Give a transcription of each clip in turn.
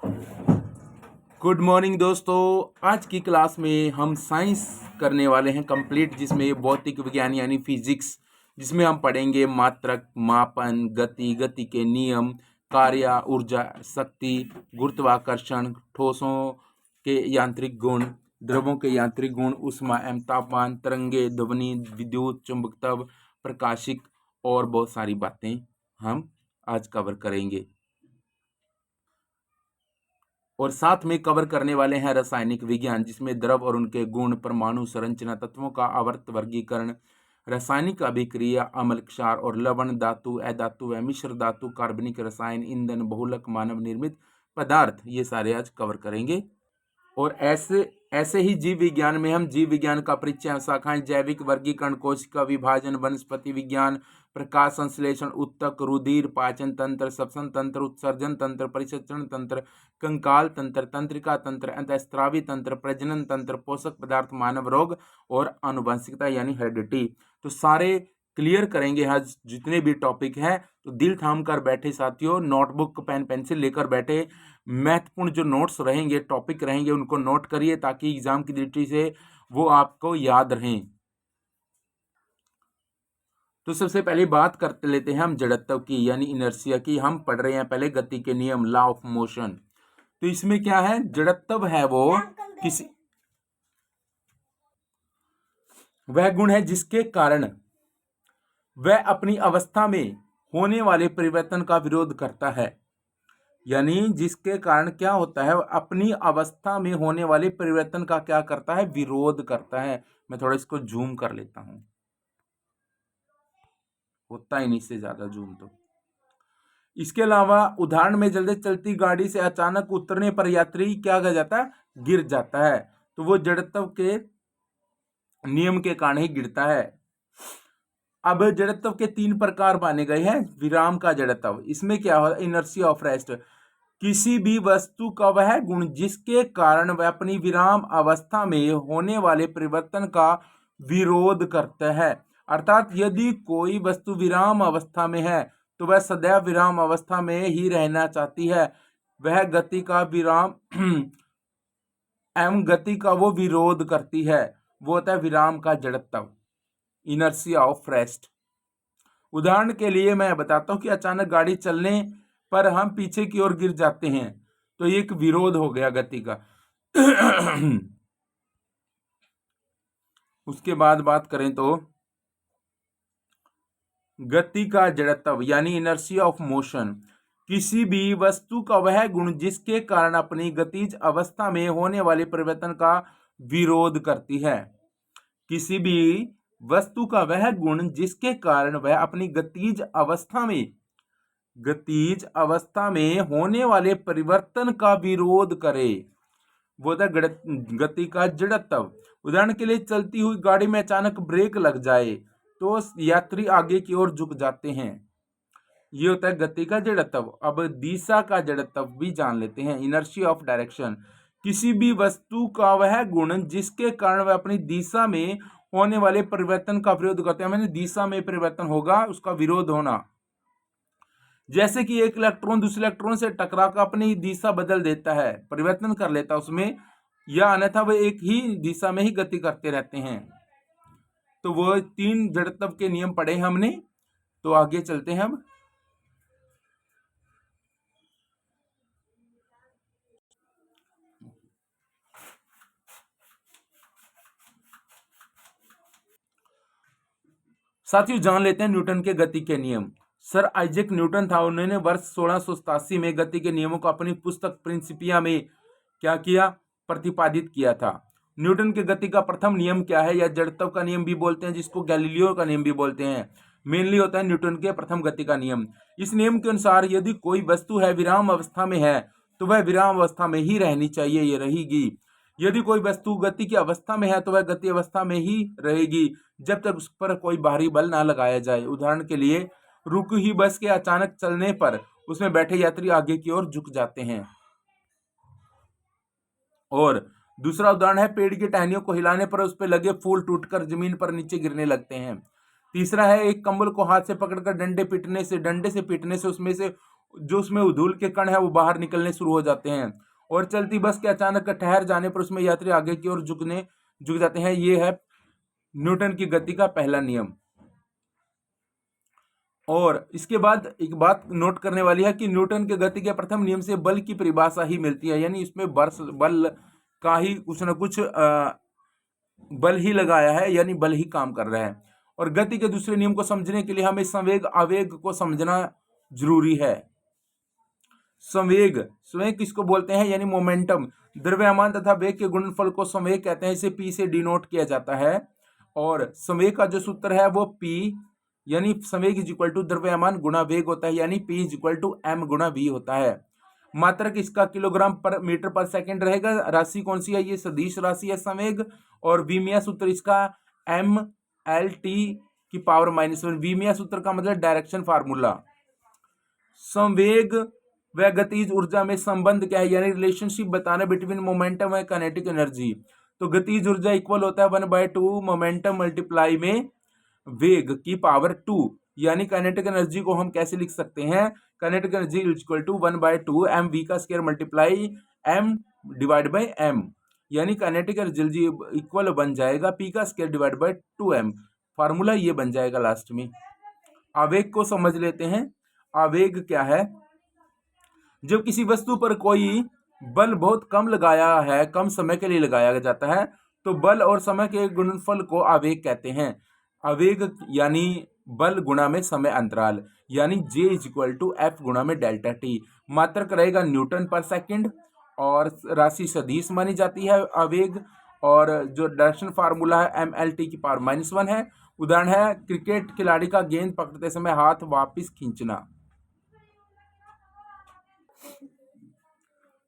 Good morning दोस्तों। आज की क्लास में हम साइंस करने वाले हैं कंप्लीट, जिसमें भौतिक विज्ञान यानी फिजिक्स, जिसमें हम पढ़ेंगे मात्रक, मापन, गति के नियम, कार्य, ऊर्जा, शक्ति, गुरुत्वाकर्षण, ठोसों के यांत्रिक गुण, द्रवों के यांत्रिक गुण, ऊष्मा एवं तापमान, तरंगे, ध्वनि, विद्युत, चुंबकत्व, प्रकाशिक और बहुत सारी बातें हम आज कवर करेंगे। और साथ में कवर करने वाले हैं रासायनिक विज्ञान, जिसमें द्रव और उनके गुण, परमाणु संरचना, तत्वों का आवर्त वर्गीकरण, रासायनिक अभिक्रिया, अम्ल, क्षार और लवण, धातु, अधातु व मिश्र धातु, कार्बनिक रसायन, ईंधन, बहुलक, मानव निर्मित पदार्थ, ये सारे आज कवर करेंगे। और ऐसे ही जीव विज्ञान में हम जीव विज्ञान का परिचय, शाखाएं, जैविक वर्गीकरण, कोशिका विभाजन, वनस्पति विज्ञान, प्रकाश संश्लेषण, उत्तक, रुधिर, पाचन तंत्र, श्वसन तंत्र, उत्सर्जन तंत्र, परिसंचरण तंत्र, कंकाल तंत्र, तंत्रिका तंत्र, अंतःस्रावी तंत्र, प्रजनन तंत्र, पोषक पदार्थ, मानव रोग और आनुवंशिकता यानी हेरिडिटी, तो सारे क्लियर करेंगे आज जितने भी टॉपिक हैं। तो दिल थाम कर बैठे साथियों, नोटबुक, पेन, पेंसिल लेकर बैठे। महत्वपूर्ण जो नोट्स रहेंगे, टॉपिक रहेंगे, उनको नोट करिए ताकि एग्जाम की दृष्टि से वो आपको याद रहें। तो सबसे पहले बात करते लेते हैं हम जड़त्व की यानी इनर्शिया की। हम पढ़ रहे हैं पहले गति के नियम, लॉ ऑफ मोशन। तो इसमें क्या है, जड़त्व है वो किसी वह गुण है जिसके कारण वह अपनी अवस्था में होने वाले परिवर्तन का विरोध करता है। यानी जिसके कारण क्या होता है, अपनी अवस्था में होने वाले परिवर्तन का क्या करता है, विरोध करता है। मैं थोड़ा इसको जूम कर लेता हूं, होता ही नहीं इससे ज्यादा जूम। तो इसके अलावा उदाहरण में जल्दी चलती गाड़ी से अचानक उतरने पर यात्री क्या कर जाता है, गिर जाता है। तो वो जड़त्व के नियम के कारण ही गिरता है। अब जड़त्व के 3 प्रकार माने गए हैं। विराम का जड़त्व, इसमें क्या हो, इनर्शिया ऑफ रेस्ट, किसी भी वस्तु का वह गुण जिसके कारण वह अपनी विराम अवस्था में होने वाले परिवर्तन का विरोध करता है। अर्थात यदि कोई वस्तु विराम अवस्था में है तो वह सदैव विराम अवस्था में ही रहना चाहती है। वह गति का विराम एवं गति का वो विरोध करती है। वो होता है विराम का जड़त्व, इनर्शिया ऑफ रेस्ट। उदाहरण के लिए मैं बताता हूं कि अचानक गाड़ी चलने पर हम पीछे की ओर गिर जाते हैं, तो ये एक विरोध हो गया गति का। उसके बाद बात करें तो गति का जड़त्व यानी इनर्शिया ऑफ मोशन, किसी भी वस्तु का वह गुण जिसके कारण अपनी गतिज अवस्था में होने वाले परिवर्तन का विरोध करती है। किसी भी वस्तु का वह गुण जिसके कारण वह अपनी गतिज अवस्था में होने वाले परिवर्तन का विरोध करे, वो था गति का जड़त्व। उदाहरण के लिए चलती हुई गाड़ी में अचानक ब्रेक लग जाए तो यात्री आगे की ओर झुक जाते हैं, ये होता है गति का जड़त्व। अब दिशा का जड़त्व भी जान लेते हैं, इनर्शिया ऑफ डायरेक्शन, किसी भी वस्तु का वह गुण जिसके कारण वह अपनी दिशा में होने वाले परिवर्तन का विरोध करते हैं। मैंने दिशा में परिवर्तन होगा, उसका विरोध होना। जैसे कि एक इलेक्ट्रॉन दूसरे इलेक्ट्रॉन से टकरा कर अपनी दिशा बदल देता है, परिवर्तन कर लेता है उसमें, या अन्यथा वे एक ही दिशा में ही गति करते रहते हैं। तो वो 3 जड़त्व के नियम पढ़े हमने। तो आगे चलते हैं। अब साथियों जान लेते हैं न्यूटन के गति के नियम। सर आइजैक न्यूटन था, उन्होंने वर्ष 1687 में गति के नियमों को अपनी पुस्तक प्रिंसिपिया में क्या किया, प्रतिपादित किया था। न्यूटन के गति का प्रथम नियम क्या है, या जड़त्व का नियम भी बोलते हैं, जिसको गैलीलियो का नियम भी बोलते हैं, मेनली होता है न्यूटन के प्रथम गति का नियम। इस नियम के अनुसार यदि कोई वस्तु है विराम अवस्था में है तो वह विराम अवस्था में ही रहनी चाहिए, ये रहेगी। यदि कोई वस्तु गति की अवस्था में है तो वह गति अवस्था में ही रहेगी जब तक उस पर कोई बाहरी बल ना लगाया जाए। उदाहरण के लिए रुकी हुई बस के अचानक चलने पर उसमें बैठे यात्री आगे की ओर झुक जाते हैं। और दूसरा उदाहरण है, पेड़ की टहनियों को हिलाने पर उस पर लगे फूल टूटकर जमीन पर नीचे गिरने लगते हैं। तीसरा है, एक कंबल को हाथ से पकड़कर डंडे से पीटने से उसमें से जो उसमें उधूल के कण है वो बाहर निकलने शुरू हो जाते हैं। और चलती बस के अचानक ठहर जाने पर उसमें यात्री आगे की ओर झुक जाते हैं। ये है न्यूटन की गति का पहला नियम। और इसके बाद एक बात नोट करने वाली है कि न्यूटन के गति के प्रथम नियम से बल की परिभाषा ही मिलती है, यानी इसमें बल का ही कुछ न कुछ बल ही लगाया है, यानी बल ही काम कर रहा है। और गति के दूसरे नियम को समझने के लिए हमें संवेग आवेग को समझना जरूरी है। संवेग संवेग किसको बोलते हैं, यानी मोमेंटम। द्रव्यमान तथा वेग के गुणनफल को संवेग कहते हैं, इसे पी से डिनोट किया जाता है। और संवेग का जो सूत्र है वो पी, यानी संवेग इज इक्वल टू द्रव्यमान गुणा वेग होता है, यानी P is equal to M गुणा वी होता है। मात्रक इसका किलोग्राम पर मीटर पर सेकंड रहेगा। राशि कौन सी है, ये सदिश राशि है संवेग। और विमीय सूत्र इसका एम एल टी की पावर -1। विमीय सूत्र का मतलब डायरेक्शन फार्मूला। संवेग व गतिज ऊर्जा में संबंध क्या है, यानी रिलेशनशिप बताना between momentum and kinetic energy. तो गतिज ऊर्जा इक्वल होता है 1/2 मोमेंटम मल्टीप्लाई में वेग की पावर 2। यानी काइनेटिक एनर्जी को हम कैसे लिख सकते हैं, kinetic energy equal to 1/2 M V का square multiply M divide by M. यानी काइनेटिक एनर्जी इक्वल बन जाएगा पी का square divide by 2m। Formula ये बन जाएगा लास्ट में। आवेग को समझ लेते हैं। आवेग क्या है, जब किसी वस्तु पर कोई बल बहुत कम लगाया है, कम समय के लिए लगाया जाता है, तो बल और समय के गुणनफल को आवेग कहते हैं। आवेग यानी बल गुणा में समय अंतराल, यानी J is equal to F गुणा में डेल्टा टी। मात्रक रहेगा न्यूटन पर सेकंड और राशि सदिश मानी जाती है आवेग। और जो डायरेक्शन फार्मूला है एम एल टी की पावर -1 है। उदाहरण है क्रिकेट खिलाड़ी का गेंद पकड़ते समय हाथ वापिस खींचना।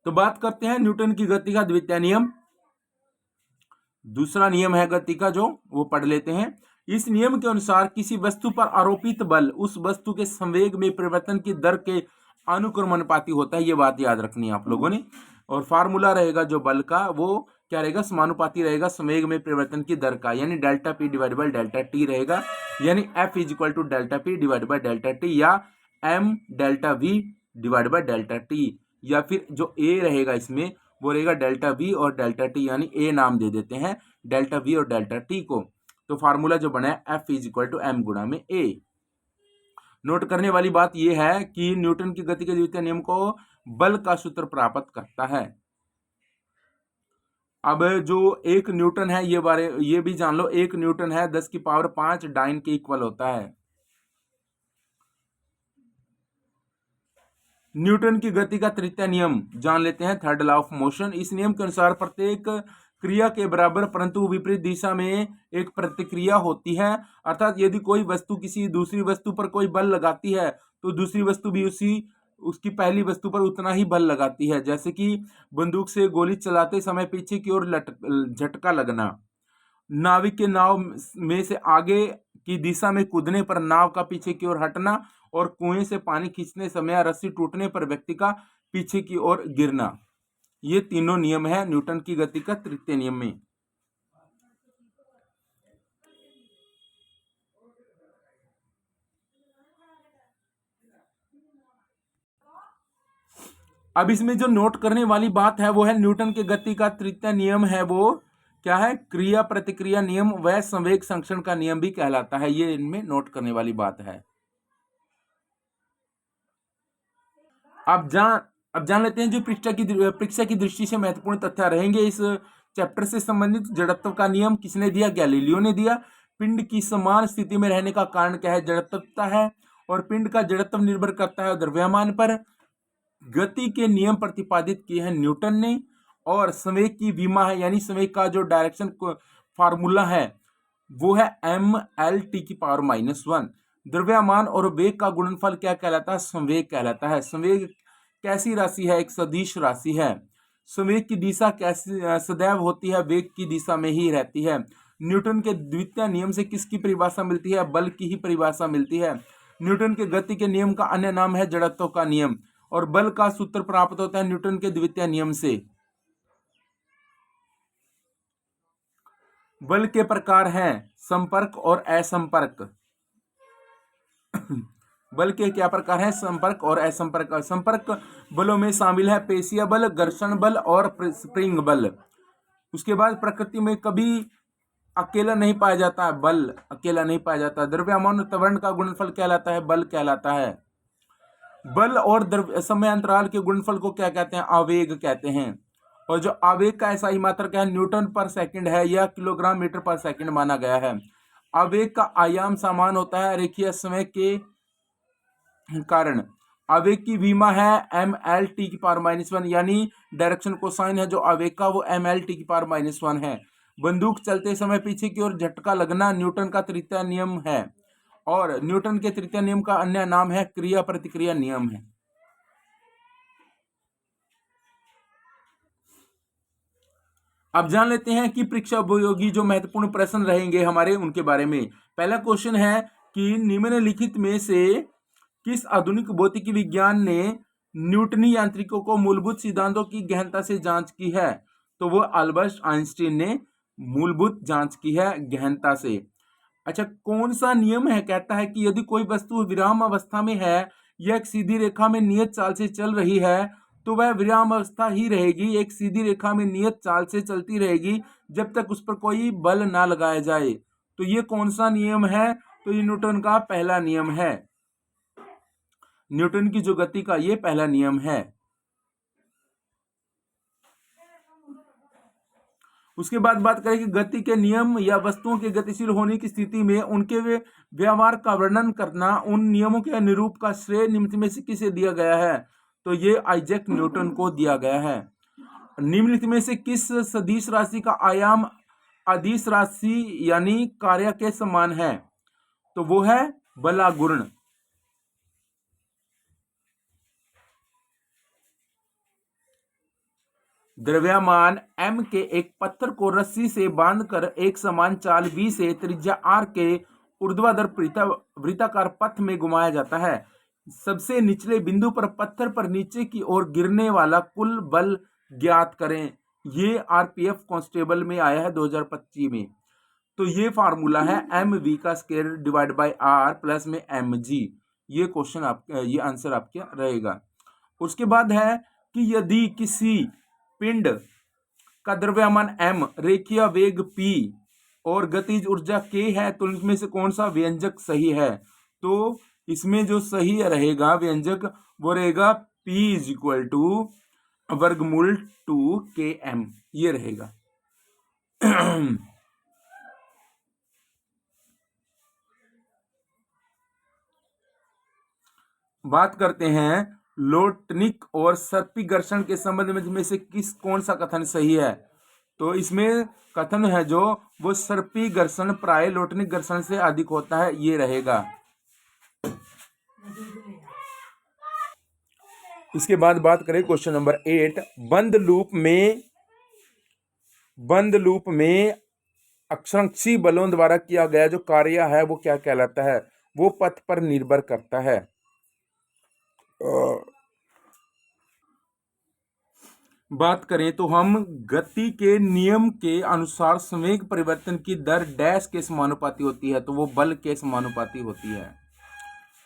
तो बात करते हैं न्यूटन की गति का द्वितीय नियम। दूसरा नियम है गति का, जो वो पढ़ लेते हैं। इस नियम के अनुसार किसी वस्तु पर आरोपित बल उस वस्तु के संवेग में परिवर्तन की दर के अनुक्रमानुपाती होता है। ये बात याद रखनी है आप लोगों ने। और फार्मूला रहेगा जो बल का, वो क्या रहेगा, समानुपाती रहेगा संवेग में परिवर्तन की दर का, यानी delta P divide by delta T रहेगा। यानी F is equal to delta P divide by delta T, या M delta V divide by delta T. या फिर जो ए रहेगा इसमें वो रहेगा डेल्टा वी और डेल्टा टी, यानी ए नाम दे देते हैं डेल्टा वी और डेल्टा टी को। तो फार्मूला जो बना है F is equal to M गुणा में ए। नोट करने वाली बात यह है कि न्यूटन की गति के द्वितीय नियम को बल का सूत्र प्राप्त करता है। अब जो 1 न्यूटन है, ये भी जान लो, 1 न्यूटन है 10 की पावर 5 डाइन के इक्वल होता है। न्यूटन की गति का तृतीय नियम जान लेते हैं, थर्ड लॉ ऑफ मोशन। इस नियम के अनुसार प्रत्येक क्रिया के बराबर परंतु विपरीत दिशा में एक प्रतिक्रिया होती है। अर्थात यदि कोई वस्तु किसी दूसरी वस्तु पर कोई बल लगाती है तो दूसरी वस्तु भी उसकी पहली वस्तु पर उतना ही बल लगाती है। जैसे कि बंदूक से गोली चलाते समय पीछे की ओर झटका लगना, नाविक के नाव में से आगे की दिशा में कूदने पर नाव का पीछे की ओर हटना, और कुएं से पानी खींचने समय रस्सी टूटने पर व्यक्ति का पीछे की ओर गिरना। ये तीनों नियम है न्यूटन की गति का तृतीय नियम में। अब इसमें जो नोट करने वाली बात है वो है न्यूटन की गति का तृतीय नियम है वो क्या है, क्रिया प्रतिक्रिया नियम व संवेग संरक्षण का नियम भी कहलाता है। ये इनमें नोट करने वाली बात है। अब जान लेते हैं जो परीक्षा की दृष्टि से महत्वपूर्ण तथ्य रहेंगे इस चैप्टर से संबंधित। जड़त्व का नियम किसने दिया, गैलीलियो ने दिया। पिंड की समान स्थिति में रहने का कारण क्या है, जड़त्वता है। और पिंड का जड़त्व निर्भर करता है द्रव्यमान पर। गति के नियम प्रतिपादित किए हैं न्यूटन ने। और संवेग की विमा है, यानी संवेग का जो डायरेक्शन फार्मूला है वो है एम एल टी की पावर -1। द्रव्यमान और वेग का गुणनफल क्या कहलाता है, संवेग कहलाता है। संवेग कैसी राशि है, एक सदिश राशि है। संवेग की दिशा कैसी सदैव होती है, वेग की दिशा में ही रहती है। न्यूटन के द्वितीय नियम से किसकी परिभाषा मिलती है, बल की ही परिभाषा मिलती है। न्यूटन के गति के नियम का अन्य नाम है जड़त्व का नियम। और बल का सूत्र प्राप्त होता है न्यूटन के द्वितीय नियम से। बल के प्रकार हैं संपर्क और असंपर्क। बल के क्या प्रकार हैं? संपर्क और असंपर्क। संपर्क बलों में शामिल है पेशीय बल, घर्षण बल और स्प्रिंग बल। उसके बाद प्रकृति में कभी अकेला नहीं पाया जाता है, बल अकेला नहीं पाया जाता। द्रव्यमान और त्वरण का गुणनफल कहलाता है, बल कहलाता है। बल और समय अंतराल के गुणनफल को क्या कहते हैं? आवेग कहते हैं। और जो आवेग का ऐसा ही मात्रक है, न्यूटन पर सेकंड है या किलोग्राम मीटर पर सेकंड माना गया है। आवेग का आयाम समान होता है रेखीय समय के कारण। आवेग की विमा है mL/-1, यानी डायरेक्शन कोसाइन है जो आवेग का, वो mL/-1 है। बंदूक चलते समय पीछे की ओर झटका लगना न्यूटन का तृतीय नियम है, और न्यूटन के तृतीय नियम का अन्य नाम है क्रिया प्रतिक्रिया नियम है। अब जान लेते हैं कि परीक्षा उपयोगी जो महत्वपूर्ण प्रश्न रहेंगे हमारे, उनके बारे में। पहला क्वेश्चन है कि निम्नलिखित में से किस आधुनिक भौतिकी विज्ञान ने न्यूटनी यांत्रिकों को मूलभूत सिद्धांतों की गहनता से जांच की है? तो वो अल्बर्ट आइंस्टीन ने मूलभूत जांच की है गहनता से। अच्छा, कौन सा नियम है? कहता है कि यदि कोई वस्तु विराम अवस्था में है या एक सीधी रेखा में नियत चाल से चल रही है तो वह विराम अवस्था ही रहेगी, एक सीधी रेखा में नियत चाल से चलती रहेगी जब तक उस पर कोई बल ना लगाया जाए। तो ये कौन सा नियम है? तो ये न्यूटन का पहला नियम है। न्यूटन की जो गति का ये पहला नियम है। उसके बाद बात करें कि गति के नियम या वस्तुओं के गतिशील होने की स्थिति में उनके व्यवहार का वर्णन करना, उन नियमों के अनुरूप का श्रेय निम्नलिखित में से किसे दिया गया है? तो ये आइजैक न्यूटन को दिया गया है। निम्नलिखित में से किस सदिश राशि का आयाम अदिश राशि यानी कार्य के समान है? तो वो है बलागुण। द्रव्यमान m के एक पत्थर को रस्सी से बांधकर एक समान चाल v से त्रिज्या r के ऊर्ध्वाधर वृत्ताकार पथ में घुमाया जाता है। सबसे निचले बिंदु पर पत्थर पर नीचे की ओर गिरने वाला कुल बल ज्ञात करें। ये आरपीएफ कांस्टेबल में आया है 2025 में। तो ये फार्मूला है mv का square divide by r plus में mg। ये क्वेश्चन आपका, ये आंसर आपका रहेगा। उसके बाद है कि यदि किसी पिंड का द्रव्यमान m, रेखीय वेग p और गतिज ऊर्जा k है तो इनमें से कौन सा व्यंजक सही है? तो इसमें जो सही रहेगा व्यंजक वो रहेगा p = वर्गमूल 2km, ये रहेगा। बात करते हैं लोटनिक और सर्पी घर्षण के संबंध में से कौन सा कथन सही है? तो इसमें कथन है जो वो सर्पी घर्षण प्राय लोटनिक घर्षण से अधिक होता है, ये रहेगा। इसके बाद बात करें क्वेश्चन नंबर 8। बंद लूप में अक्षांशीय बलों द्वारा किया गया जो कार्य है वो क्या कहलाता है? वो पथ पर निर्भर करता है। बात करें तो हम गति के नियम के अनुसार संवेग परिवर्तन की दर डैश के समानुपाती होती है, तो वो बल के समानुपाती होती है,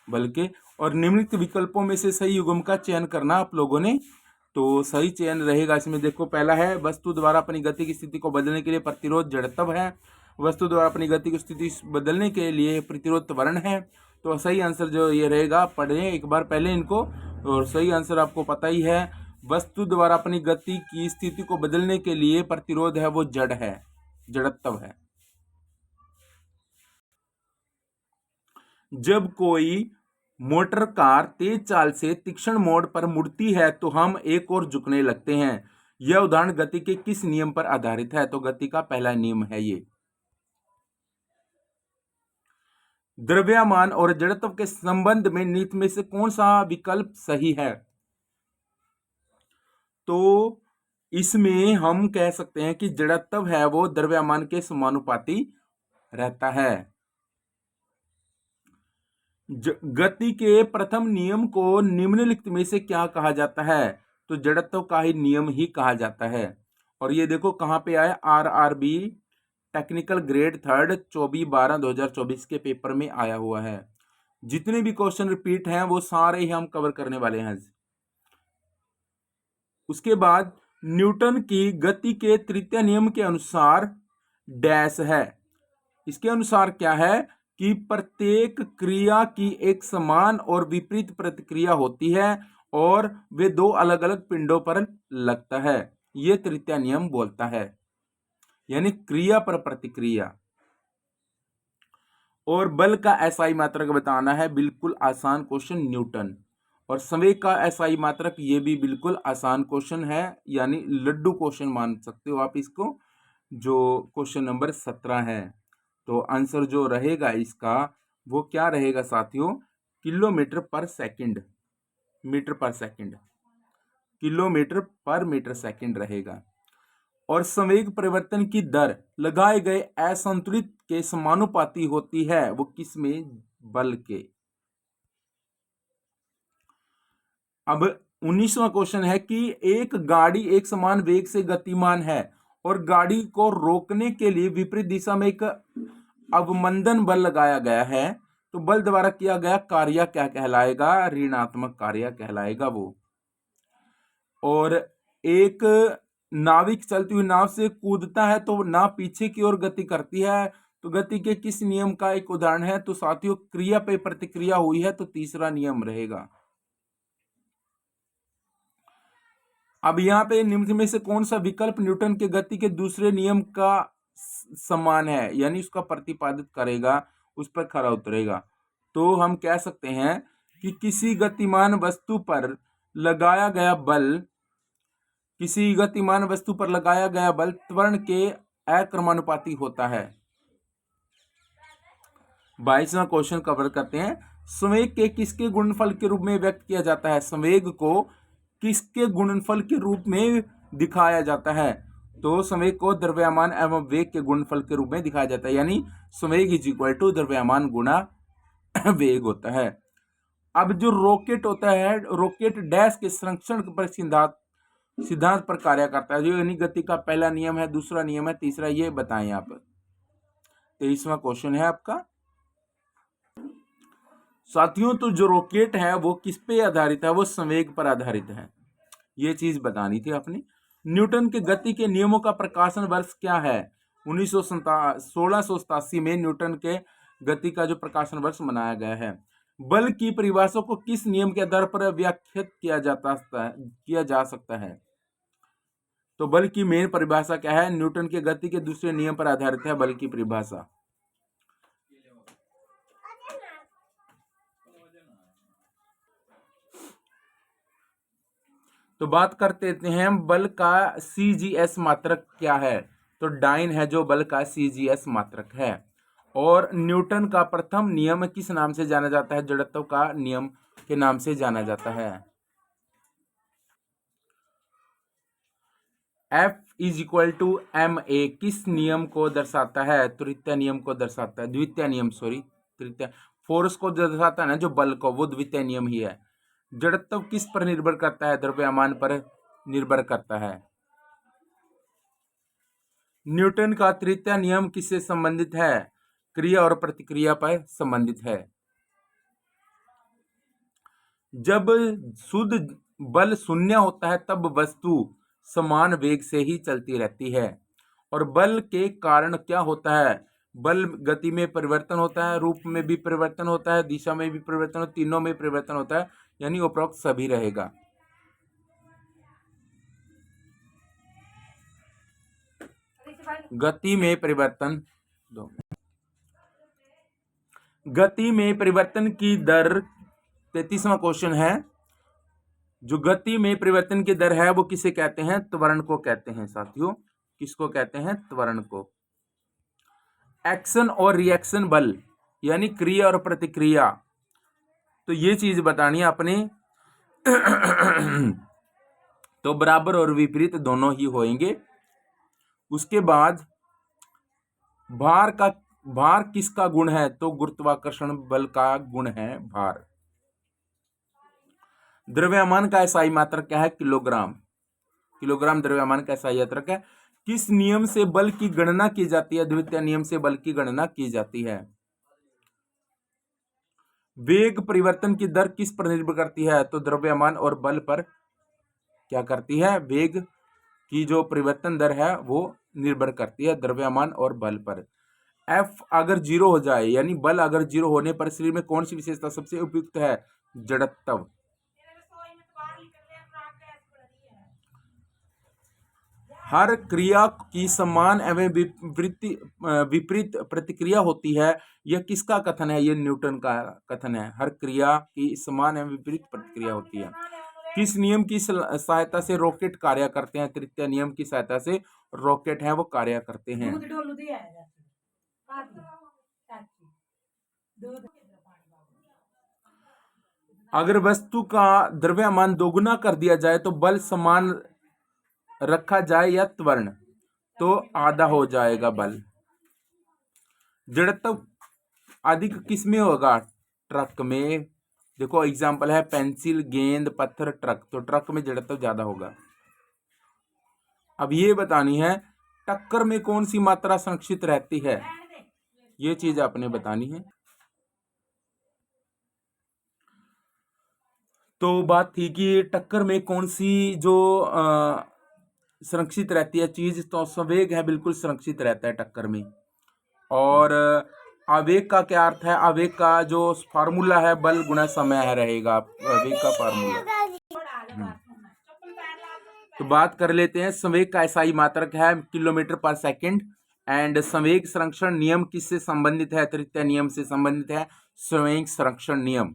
बल के। और निम्नलिखित विकल्पों में से सही युग्म का चयन करना आप लोगों ने। तो सही चयन रहेगा इसमें, देखो पहला है वस्तु द्वारा अपनी गति की स्थिति को बदलने के लिए प्रतिरोध जड़त्व है, वस्तु द्वारा अपनी गति की स्थिति बदलने के लिए प्रतिरोध त्वरण है। तो सही आंसर जो ये रहेगा, पढ़ें एक बार पहले इनको, और सही आंसर आपको पता ही है, वस्तु द्वारा अपनी गति की स्थिति को बदलने के लिए प्रतिरोध है वो जड़ है, जड़त्व है। जब कोई मोटर कार तेज चाल से तीक्ष्ण मोड़ पर मुड़ती है तो हम एक और झुकने लगते हैं। यह उदाहरण गति के किस नियम पर आधारित है? तो गति का पहला नियम है ये। द्रव्यमान और जड़त्व के संबंध में निम्नलिखित में से कौन सा विकल्प सही है? तो इसमें हम कह सकते हैं कि जड़त्व है वो द्रव्यमान के समानुपाती रहता है। गति के प्रथम नियम को निम्नलिखित में से क्या कहा जाता है? तो जड़त्व का ही नियम ही कहा जाता है। और ये देखो कहाँ पे आया, RRB टेक्निकल ग्रेड 3rd 24/12/2024 के पेपर में आया हुआ है। जितने भी क्वेश्चन रिपीट हैं वो सारे ही हम कवर करने वाले हैं। उसके बाद न्यूटन की गति के तृतीय नियम के अनुसार डैश है। इसके अनुसार क्या है कि प्रत्येक क्रिया की एक समान और विपरीत प्रतिक्रिया होती है और वे दो अलग अलग पिंडों पर लगता है। यह तृतीय नियम बोलता है, यानी क्रिया पर प्रतिक्रिया। और बल का एसआई मात्रक बताना है, बिल्कुल आसान क्वेश्चन न्यूटन। और संवेग का एसआई मात्रक, ये भी बिल्कुल आसान क्वेश्चन है, यानी लड्डू क्वेश्चन मान सकते हो आप इसको, जो क्वेश्चन नंबर 17 है। तो आंसर जो रहेगा इसका वो क्या रहेगा साथियों, किलोमीटर पर सेकंड, मीटर पर सेकंड, किलोमीटर पर मीटर सेकंड रहेगा। और संवेग परिवर्तन की दर लगाए गए असंतुलित के समानुपाती होती है, वो किसमें, बल के। अब 19वां क्वेश्चन है कि एक गाड़ी एक समान वेग से गतिमान है और गाड़ी को रोकने के लिए विपरीत दिशा में एक अवमंदन बल लगाया गया है, तो बल द्वारा किया गया कार्य क्या कहलाएगा, ऋणात्मक कार्य कहलाएगा वो। और एक नाविक चलती हुई नाव से कूदता है तो नाव पीछे की ओर गति करती है, तो गति के किस नियम का एक उदाहरण है, तो साथियों क्रिया पे प्रतिक्रिया हुई है, तो तीसरा नियम रहेगा। अब यहां पे निम्न में से कौन सा विकल्प न्यूटन के गति के दूसरे नियम का समान है, यानी उसका प्रतिपादित करेगा, उस पर खरा उतरेगा। तो हम कह सकते हैं कि किसी गतिमान वस्तु पर लगाया गया बल, किसी गतिमान वस्तु पर लगाया गया बल त्वरण के अक्रमानुपाती होता है। 22वां क्वेश्चन कवर करते हैं, संवेग के किसके गुणनफल के रूप में व्यक्त किया जाता है, संवेग को किसके गुणनफल के रूप में दिखाया जाता है, तो संवेग को द्रव्यमान एवं वेग के गुणनफल के रूप में दिखाया जाता है, यानी संवेग इज इक्वल टू द्रव्यमान गुणा वेग होता है। अब जो रॉकेट होता है, रॉकेट डैश के संरक्षण पर सिद्धांत पर कार्य करता है, जो यानी गति का पहला नियम है, दूसरा नियम है, तीसरा, ये बताएं आप। 23वां क्वेश्चन है आपका साथियों, तो जो रॉकेट है वो किस पे आधारित है, वो संवेग पर आधारित है, ये चीज बतानी थी आपने। न्यूटन के गति के नियमों का प्रकाशन वर्ष क्या है, 1687 में न्यूटन के गति का जो प्रकाशन वर्ष मनाया गया है। बल की परिभाषा को किस नियम के आधार पर व्याख्यात किया जा सकता है, तो बल की मेन परिभाषा क्या है, न्यूटन के गति के दूसरे नियम पर आधारित है बल की परिभाषा। तो बात करते हैं बल का CGS मात्रक क्या है, तो डाइन है जो बल का CGS मात्रक है। और न्यूटन का प्रथम नियम किस नाम से जाना जाता है, जड़त्व का नियम के नाम से जाना जाता है। F is equal to ma किस नियम को दर्शाता है, तृतीय नियम को दर्शाता है, द्वितीय नियम, सॉरी तृतीय, फोर्स को दर्शाता है ना जो बल को, वो द्वितीय नियम ही है। जड़त्व किस पर निर्भर करता है, द्रव्यमान पर निर्भर करता है। न्यूटन का तृतीय नियम किससे संबंधित है, क्रिया और प्रतिक्रिया पर संबंधित है। जब शुद्ध बल शून्य होता है तब वस्तु समान वेग से ही चलती रहती है। और बल के कारण क्या होता है, बल गति में परिवर्तन होता है, रूप में भी परिवर्तन होता है, दिशा में भी परिवर्तन, तीनों में परिवर्तन होता है, यानी उपरोक्त सभी रहेगा। गति में परिवर्तन, गति में परिवर्तन की दर, 33वां क्वेश्चन है, जो गति में परिवर्तन की दर है वो किसे कहते हैं, त्वरण को कहते हैं साथियों। किसको कहते हैं, त्वरण को। एक्शन और रिएक्शन बल, यानी क्रिया और प्रतिक्रिया, तो ये चीज बतानी है अपने तो बराबर और विपरीत दोनों ही होंगे। उसके बाद भार किसका गुण है, तो गुरुत्वाकर्षण बल का गुण है भार। द्रव्यमान का एसआई मात्रक क्या है, किलोग्राम, किलोग्राम द्रव्यमान का एसआई मात्रक है। किस नियम से बल की गणना की जाती है, द्वितीय नियम से बल की गणना की जाती है। वेग परिवर्तन की दर किस पर निर्भर करती है? तो द्रव्यमान और बल पर क्या करती है? वेग की जो परिवर्तन दर है वो निर्भर करती है द्रव्यमान और बल पर। एफ अगर जीरो हो जाए, यानी बल अगर जीरो होने पर शरीर में कौन सी विशेषता सबसे उपयुक्त है? जड़त्व। हर क्रिया की समान एवं विपरीत प्रतिक्रिया होती है, यह किसका कथन है? यह न्यूटन का कथन है। हर क्रिया की समान एवं विपरीत प्रतिक्रिया होती है। किस नियम की सहायता से रॉकेट कार्य करते हैं? तृतीय नियम की सहायता से रॉकेट है वो कार्य करते हैं। अगर वस्तु का द्रव्यमान दोगुना कर दिया जाए तो बल समान रखा जाए या त्वरण, तो आधा हो जाएगा बल। जड़त्व अधिक किस में होगा? ट्रक में। देखो एग्जांपल है पेंसिल, गेंद, पत्थर, ट्रक, तो ट्रक में जड़त्व ज्यादा होगा। अब ये बतानी है टक्कर में कौन सी मात्रा संरक्षित रहती है, ये चीज आपने बतानी है। तो बात थी कि टक्कर में कौन सी जो संरक्षित रहती है चीज, तो संवेग है, बिल्कुल संरक्षित रहता है टक्कर में। और आवेग का क्या अर्थ है? आवेग का जो फार्मूला है बल गुणा समय है रहेगा आवेग का फार्मूला। तो बात कर लेते हैं संवेग का SI मात्रक है किलोमीटर पर सेकंड। एंड संवेग संरक्षण नियम किससे संबंधित है? तृतीय नियम से संबंधित है, संवेग संरक्षण नियम।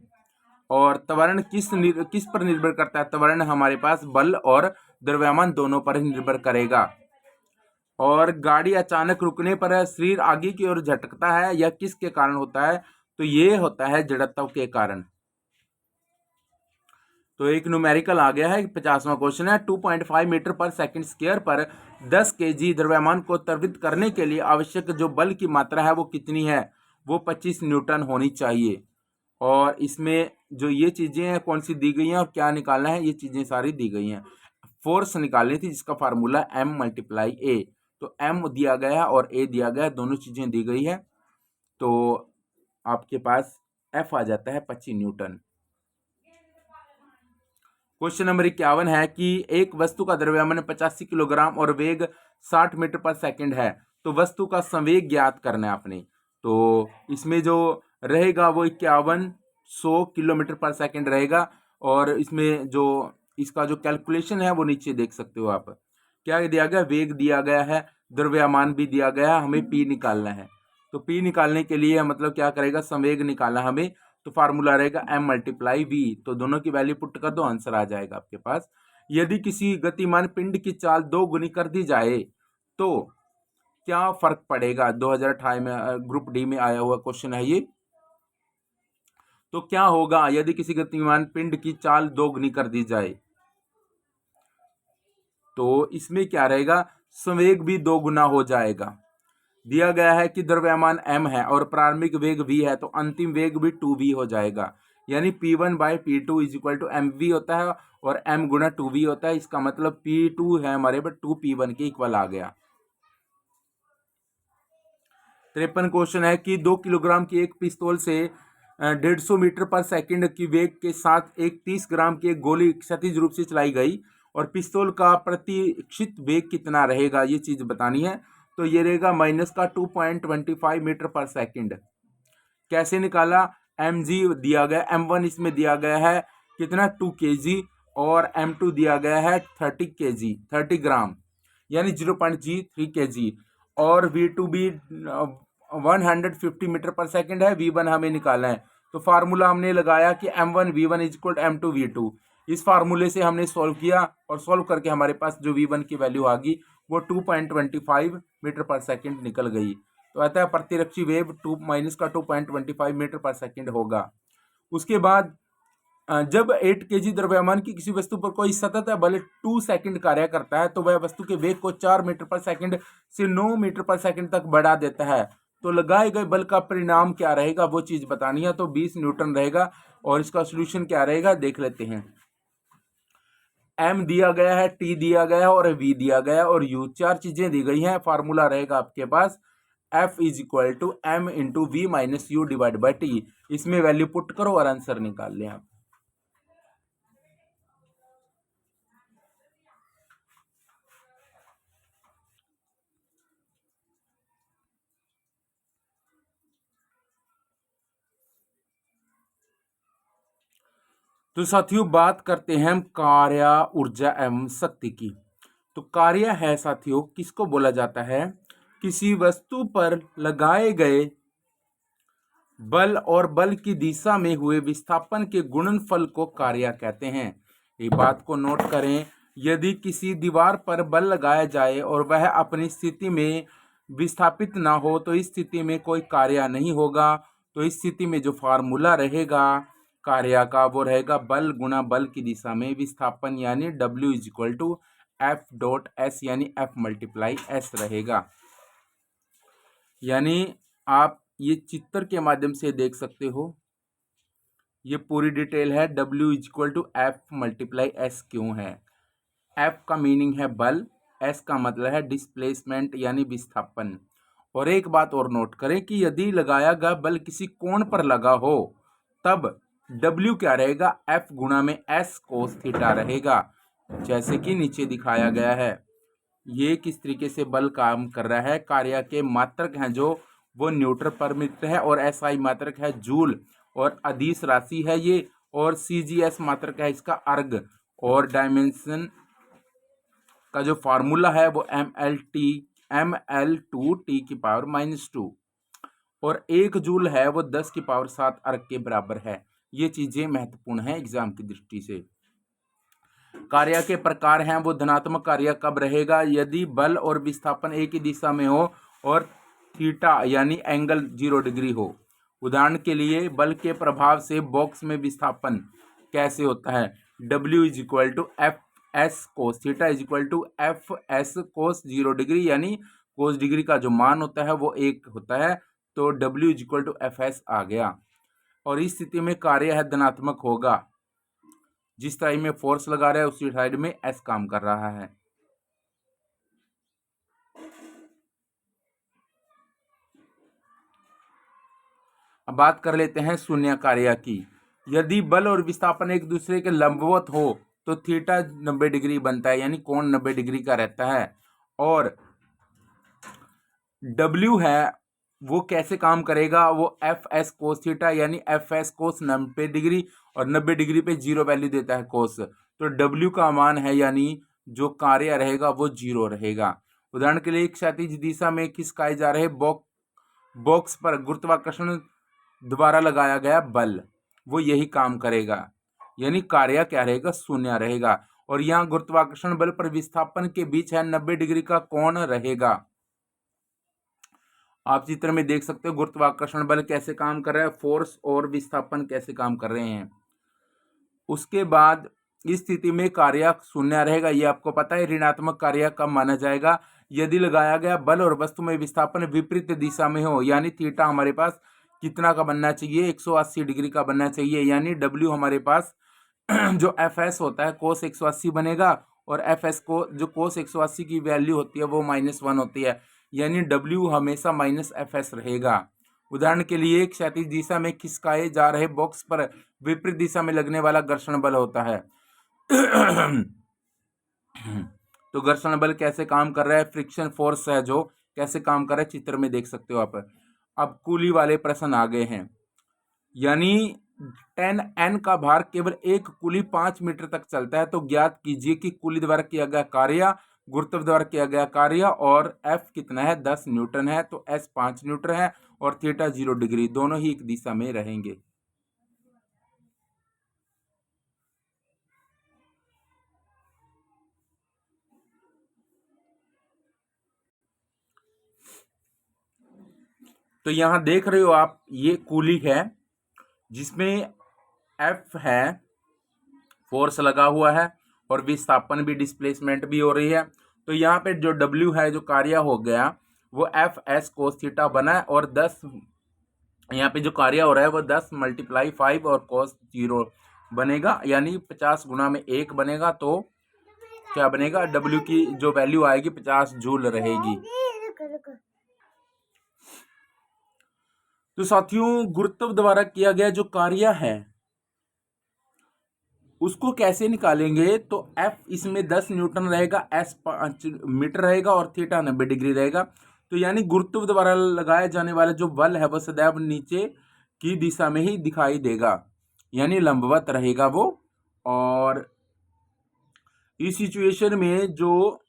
और त्वरण किस पर निर्भर करता है? त्वरण हमारे पास बल और द्रव्यमान दोनों पर निर्भर करेगा। और गाड़ी अचानक रुकने पर शरीर आगे की ओर झटकता है, यह किसके कारण होता है? तो ये होता है जड़त्व के कारण। तो एक न्यूमेरिकल आ गया है, 50वां क्वेश्चन है। 2.5 मीटर पर सेकंड स्क्वायर पर 10 kg द्रव्यमान को त्वरित करने के लिए आवश्यक जो बल की मात्रा है वो कितनी है? वो 25 न्यूटन होनी चाहिए। और इसमें जो ये चीजें हैं कौन सी दी गई हैं और क्या निकालना है, ये चीजें सारी दी गई हैं। फोर्स निकालनी थी जिसका फार्मूला M × A। तो M दिया गया है और A दिया गया है, दोनों चीजें दी गई है। तो आपके पास F आ जाता है 25 न्यूटन। क्वेश्चन नंबर 51 है कि एक वस्तु का द्रव्यमान 85 किलोग्राम और वेग 60 मीटर पर सेकंड है, तो वस्तु का संवेग ज्ञात करना है आपने। तो इसमें जो रहेगा वो 5100 किलोमीटर पर सेकंड रहेगा। और इसमें जो इसका जो कैलकुलेशन है वो नीचे देख सकते हो आप। क्या दिया गया? वेग दिया गया है, द्रव्यमान भी दिया गया है, हमें P निकालना है। तो P निकालने के लिए मतलब क्या करेगा? संवेग निकालना हमें, तो फार्मूला रहेगा M × V। तो दोनों की वैल्यू पुट कर दो, आंसर आ जाएगा आपके पास। यदि किसी गतिमान पिंड की चाल 2 गुनी कर दी जाए तो क्या फर्क पड़ेगा? 2028 में ग्रुप डी में आया हुआ क्वेश्चन है ये। तो क्या होगा यदि किसी गतिमान पिंड की चाल 2 गुनी कर दी जाए? तो इसमें क्या रहेगा? संवेग भी 2 गुना हो जाएगा। दिया गया है कि द्रव्यमान m है और प्रारंभिक वेग v है, तो अंतिम वेग भी 2v हो जाएगा। यानी P1/P2 = mv होता है और m गुना 2v होता है। इसका मतलब P2 है हमारे पर 2P1 के इक्वल आ गया। 53 क्वेश्चन है कि 2 किलोग्राम की एक पिस्तौल से 150 मीटर पर सेकंड की वेग के साथ एक 30 ग्राम की एक गोली क्षैतिज रूप से चलाई गई और पिस्तौल का प्रतीक्षित वेग कितना रहेगा, ये चीज बतानी है। तो ये रहेगा -2.25 मीटर पर सेकंड। कैसे निकाला? mg दिया गया, m1 इसमें दिया गया है कितना 2 kg और m2 दिया गया है 30 kg 30 ग्राम यानी 0.3 kg। और v2 भी 150 मीटर पर सेकंड है, v1 हमें निकालना है। तो फार्मूला हमने लगाया कि m1 v1 = m2 v2। इस फार्मूले से हमने सॉल्व किया और सॉल्व करके हमारे पास जो v1 की वैल्यू आ गई वो 2.25 मीटर पर सेकंड निकल गई। तो अतः प्रतिरक्षी वेव 2.25 मीटर पर सेकंड होगा। उसके बाद जब 8 kg द्रव्यमान की किसी वस्तु पर कोई सतत बल 2 सेकंड कार्य करता है तो वह वस्तु के वेग को 4 मीटर पर सेकंड से 9 मीटर पर सेकंड तक बढ़ा देता है। तो लगाए गए बल का परिणाम क्या रहेगा वो चीज बतानी है। तो 20 न्यूटन रहेगा। और इसका सोल्यूशन क्या रहेगा देख लेते हैं। M दिया गया है, T दिया गया है और V दिया गया है और U, चार चीजें दी गई हैं। फार्मूला रहेगा आपके पास F = M × V - U / T। इसमें वैल्यू पुट करो और आंसर निकाल लें आप। तो साथियों बात करते हैं हम कार्य, ऊर्जा एवं शक्ति की। तो कार्य है साथियों किसको बोला जाता है? किसी वस्तु पर लगाए गए बल और बल की दिशा में हुए विस्थापन के गुणनफल को कार्य कहते हैं। ये बात को नोट करें, यदि किसी दीवार पर बल लगाया जाए और वह अपनी स्थिति में विस्थापित ना हो तो इस स्थिति में कोई कार्य नहीं होगा। तो इस स्थिति में जो फार्मूला रहेगा कार्य का वो रहेगा बल गुणा बल की दिशा में विस्थापन, यानी W is equal to F dot S, यानी F मल्टीप्लाई एस रहेगा। यानी आप ये चित्र के माध्यम से देख सकते हो, ये पूरी डिटेल है। W is equal to F multiply S क्यों है? F का मीनिंग है बल, S का मतलब है डिस्प्लेसमेंट यानी विस्थापन। और एक बात और नोट करें कि यदि लगाया गया बल किसी कोण पर लगा हो तब W क्या रहेगा? F गुणा में S कोस थीटा रहेगा, जैसे कि नीचे दिखाया गया है। ये किस तरीके से बल काम कर रहा है? कार्य के मात्रक हैं जो वो न्यूटन पर मीटर है, और SI मात्रक है जूल, और अदिश राशि है ये, और CGS मात्रक है इसका अर्ग, और डायमेंशन का जो फार्मूला है वो ml2 की पावर -2, और 1 जूल है वो 10 की पावर 7 अर्ग के बराबर है। ये चीजें महत्वपूर्ण है एग्जाम की दृष्टि से। कार्य के प्रकार हैं वो धनात्मक कार्य कब रहेगा? यदि बल और विस्थापन एक ही दिशा में हो और थीटा यानी एंगल 0 डिग्री हो। उदाहरण के लिए बल के प्रभाव से बॉक्स में विस्थापन कैसे होता है? W is equal to F S cos theta is equal to F S cos 0 degree, यानी कोस डिग्री का जो मान होता है वो 1 होता है, तो W is equal to F S आ गया। और इस स्थिति में कार्य है धनात्मक होगा, जिस साइड में फोर्स लगा रहा है उसी साइड में S काम कर रहा है। अब बात कर लेते हैं शून्य कार्य की। यदि बल और विस्थापन एक दूसरे के लंबवत हो तो थीटा 90 डिग्री बनता है, यानी कोण 90 डिग्री का रहता है। और W है वो कैसे काम करेगा? वो एफ एस कोस थीटा यानी एफ एस कोस 90 डिग्री, और 90 डिग्री पे 0 वैल्यू देता है कोस, तो W का मान है यानी जो कार्य रहेगा वो 0 रहेगा। उदाहरण के लिए क्षैतिज दिशा में खिसकाए जा रहे बॉक्स पर गुरुत्वाकर्षण द्वारा लगाया गया बल वो यही काम करेगा, यानी कार्य क्या रहेगा? शून्य रहेगा। और यहाँ गुरुत्वाकर्षण बल पर विस्थापन के बीच है 90 डिग्री का कोण रहेगा। आप चित्र में देख सकते हो गुरुत्वाकर्षण बल कैसे काम कर रहा है, फोर्स और विस्थापन कैसे काम कर रहे हैं। उसके बाद इस स्थिति में कार्य शून्य रहेगा, ये आपको पता है। ऋणात्मक कार्य कब माना जाएगा? यदि लगाया गया बल और वस्तु में विस्थापन विपरीत दिशा में हो, यानी थीटा हमारे पास कितना का बनना चाहिए? 180 डिग्री का बनना चाहिए, यानी W हमारे पास जो एफ एस होता है कोस 180 बनेगा, और एफ एस को जो कोस 180 की वैल्यू होती है वो -1 होती है, यानी W हमेशा -FS रहेगा। उदाहरण के लिए क्षैतिज दिशा में खिसकाए जा रहे बॉक्स पर विपरीत दिशा में लगने वाला घर्षण बल होता है। तो घर्षण बल कैसे काम कर रहा है? फ्रिक्शन फोर्स है जो कैसे काम कर रहा है, चित्र में देख सकते हो आप। अब कुली वाले प्रश्न आ गए हैं, यानी 10N का भार केवल एक कुली 5 मीटर तक चलता है, तो ज्ञात कीजिए कि कुली द्वारा किया गया कार्य, गुरुत्व द्वारा किया गया कार्य, और F कितना है? 10 न्यूटन है, तो S 5 न्यूटन है, और थीटा 0 डिग्री, दोनों ही एक दिशा में रहेंगे। तो यहां देख रहे हो आप, ये कुली है जिसमें F है, फोर्स लगा हुआ है, और विस्थापन भी, डिस्प्लेसमेंट भी हो रही है। तो यहाँ पे जो W है जो कार्य हो गया वो एफ एस कोस थीटा बना है, और 10 यहाँ पे जो कार्य हो रहा है वो 10 × 5 और कोस 0 बनेगा, यानी 50 गुना में 1 बनेगा, तो क्या बनेगा? W की जो वैल्यू आएगी 50 जूल रहेगी। तो साथियों, गुरुत्व द्वारा किया गया जो कार्य है उसको कैसे निकालेंगे, तो F इसमें 10 न्यूटन रहेगा, S 5 मीटर रहेगा और थीटा 90 डिग्री रहेगा। तो यानी गुरुत्व द्वारा लगाया जाने वाला जो बल है वह सदैव नीचे की दिशा में ही दिखाई देगा, यानी लंबवत रहेगा वो। और इस सिचुएशन में जो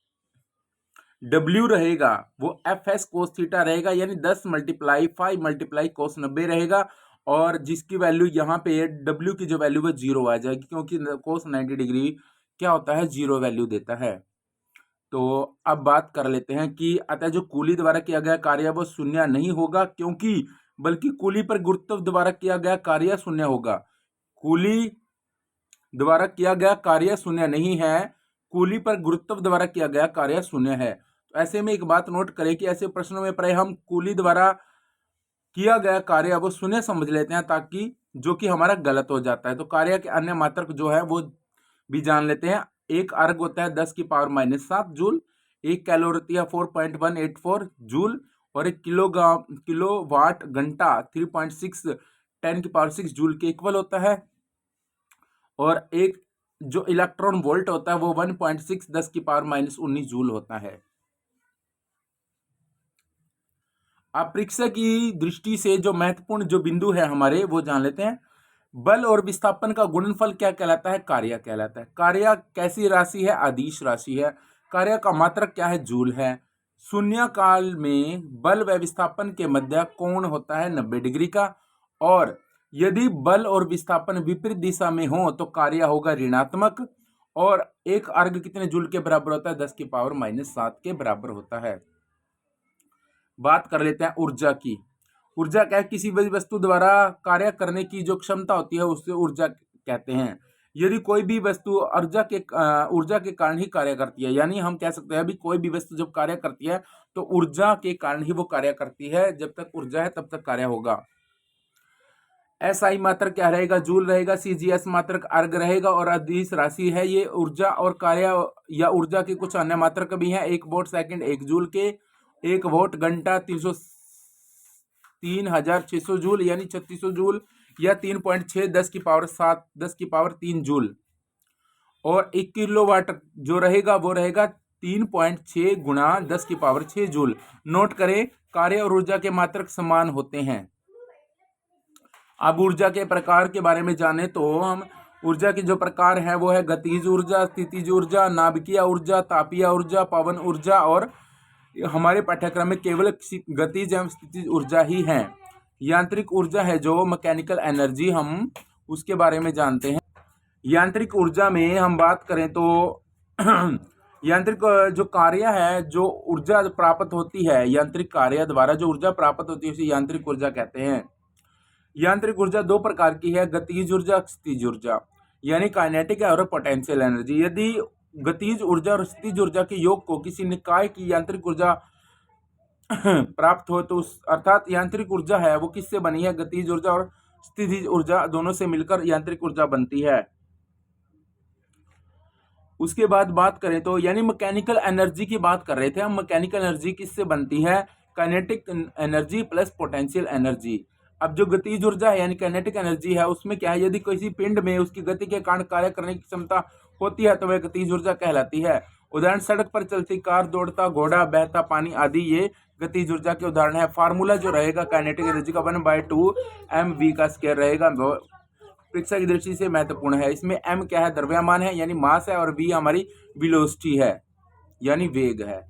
W रहेगा वो FS कोस थीटा रहेगा, यानी 10 मल्टीप्लाई 5 मल्टीप्लाई कोस 90 रहेगा। और जिसकी वैल्यू यहाँ पे W की जो वैल्यू है 0 आ जाएगी, क्योंकि कोस 90 डिग्री क्या होता है, 0 वैल्यू देता है। तो अब बात कर लेते हैं कि अतः जो कूली द्वारा किया गया कार्य वो शून्य नहीं होगा, क्योंकि बल्कि कूली पर गुरुत्व द्वारा किया गया कार्य शून्य होगा। कूली द्वारा किया गया कार्य शून्य नहीं है, कूली पर गुरुत्व द्वारा किया गया कार्य शून्य है। तो ऐसे में एक बात नोट करें कि ऐसे प्रश्नों में प्राय हम कूली द्वारा किया गया कार्य वो शून्य समझ लेते हैं, ताकि जो कि हमारा गलत हो जाता है। तो कार्य के अन्य मात्रक जो है वो भी जान लेते हैं। एक अर्ग होता है 10 की पावर -7 जूल, एक कैलोरी होती है 4.184 जूल, और एक किलोवाट घंटा 3.6 10 की पावर 6 जूल के इक्वल होता है। और एक जो इलेक्ट्रॉन वोल्ट होता है वो 1.6 10 की पावर -19 जूल होता है। आप परीक्षा की दृष्टि से जो महत्वपूर्ण जो बिंदु है हमारे वो जान लेते हैं। बल और विस्थापन का गुणनफल क्या कहलाता है, कार्य कहलाता है। कार्य कैसी राशि है, अदिश राशि है। कार्य का मात्रक क्या है, जूल है। शून्य काल में बल व विस्थापन के मध्य कोण होता है 90 डिग्री का, और यदि बल और विस्थापन विपरीत दिशा में हो तो कार्य होगा ऋणात्मक। और एक अर्ग कितने जूल के बराबर होता है, 10 की पावर -7 के बराबर होता है। बात कर लेते हैं ऊर्जा की। ऊर्जा क्या है, किसी भी वस्तु द्वारा कार्य करने की जो क्षमता होती है उससे ऊर्जा कहते हैं। यदि कोई भी वस्तु ऊर्जा के कारण ही कार्य करती है, यानी हम कह सकते हैं अभी कोई भी वस्तु जब कार्य करती है तो ऊर्जा के कारण ही वो कार्य करती है। जब तक ऊर्जा है तब तक कार्य होगा। SI मात्रक क्या रहेगा, जूल रहेगा। CGS मात्रक अर्ग रहेगा। और अदिश राशि है ये ऊर्जा और कार्य या ऊर्जा के कुछ अन्य मात्रक भी हैं, 1 वोट सेकंड 1 जूल के, 1 वोट घंटा 3600 जूल यानी 3600 जूल, या 3.6 10 की पावर 7 10 की पावर 3 जूल। और 1 किलोवाट जो रहेगा वो रहेगा 3.6 गुणा 10 की पावर 6 जूल। नोट करें, कार्य और ऊर्जा के मात्रक समान होते हैं। अब ऊर्जा के प्रकार के बारे में जाने तो हम ऊर्जा के जो प्रकार हैं वो है गतिज ऊर्जा, स्थितिज ऊर्जा, नाभिकीय ऊर्जा, तापीय ऊर्जा, पवन ऊर्जा। और हमारे पाठ्यक्रम में केवल गतिज एवं स्थितिज ऊर्जा ही है। यांत्रिक ऊर्जा है जो मैकेनिकल एनर्जी, हम उसके बारे में जानते हैं। यांत्रिक ऊर्जा में हम बात करें तो यांत्रिक जो कार्य है, जो ऊर्जा प्राप्त होती है यांत्रिक कार्य द्वारा जो ऊर्जा प्राप्त होती है उसे यांत्रिक ऊर्जा कहते हैं। यांत्रिक ऊर्जा दो प्रकार की है, गतिज ऊर्जा, स्थितिज ऊर्जा, यानी काइनेटिक और पोटेंशियल एनर्जी। यदि गतिज ऊर्जा और स्थितिज ऊर्जा के योग को किसी निकाय की यांत्रिक ऊर्जा प्राप्त हो तो अर्थात यांत्रिक ऊर्जा है वो किससे बनी है, गतिज ऊर्जा और स्थितिज ऊर्जा दोनों से मिलकर यांत्रिक ऊर्जा बनती है। उसके बाद बात करें तो यानी मैकेनिकल एनर्जी की बात कर रहे थे हम। मैकेनिकल एनर्जी किससे बनती है, kinetic energy plus potential energy. अब जो गतिज ऊर्जा है यानी काइनेटिक एनर्जी है उसमें क्या है, यदि किसी पिंड में उसकी गति के कारण कार्य करने की क्षमता होती है तो वह गतिज ऊर्जा कहलाती है। उदाहरण, सड़क पर चलती कार, दौड़ता घोड़ा, बहता पानी आदि ये गतिज ऊर्जा के उदाहरण है। फार्मूला जो रहेगा काइनेटिक एनर्जी का 1/2 mv का स्क्वायर रहेगा, परीक्षा की दृष्टि से महत्वपूर्ण है। इसमें m क्या है, द्रव्यमान है यानी मास है, और v हमारी वेलोसिटी है यानी वेग है।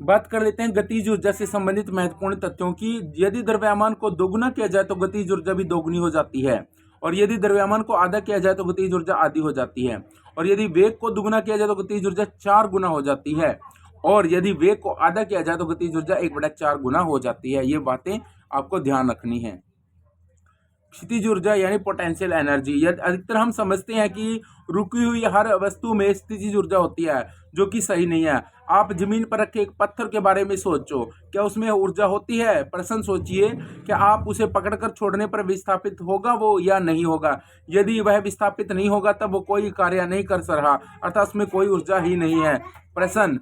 बात कर लेते हैं गतिज ऊर्जा से संबंधित महत्वपूर्ण तथ्यों की। यदि द्रव्यमान को दोगुना किया जाए तो गतिज ऊर्जा भी दोगुनी हो जाती है, और यदि द्रव्यमान को आधा किया जाए तो गतिज ऊर्जा आधी हो जाती है, और यदि वेग को दुगुना किया जाए तो गतिज ऊर्जा 4 गुना हो जाती है, और यदि वेग को आधा किया जाए तो गतिज ऊर्जा 1/4 गुना हो जाती है। ये बातें आपको ध्यान रखनी है। क्षितिज ऊर्जा यानी पोटेंशियल एनर्जी, यदि अधिकतर हम समझते हैं कि रुकी हुई हर वस्तु में स्थितिज ऊर्जा होती है, जो कि सही नहीं है। आप जमीन पर रखे एक पत्थर के बारे में सोचो, क्या उसमें ऊर्जा होती है? प्रश्न सोचिए, क्या आप उसे पकड़कर छोड़ने पर विस्थापित होगा वो या नहीं होगा? यदि वह विस्थापित नहीं होगा तब वो कोई कार्य नहीं कर रहा, अर्थात उसमें कोई ऊर्जा ही नहीं है। प्रश्न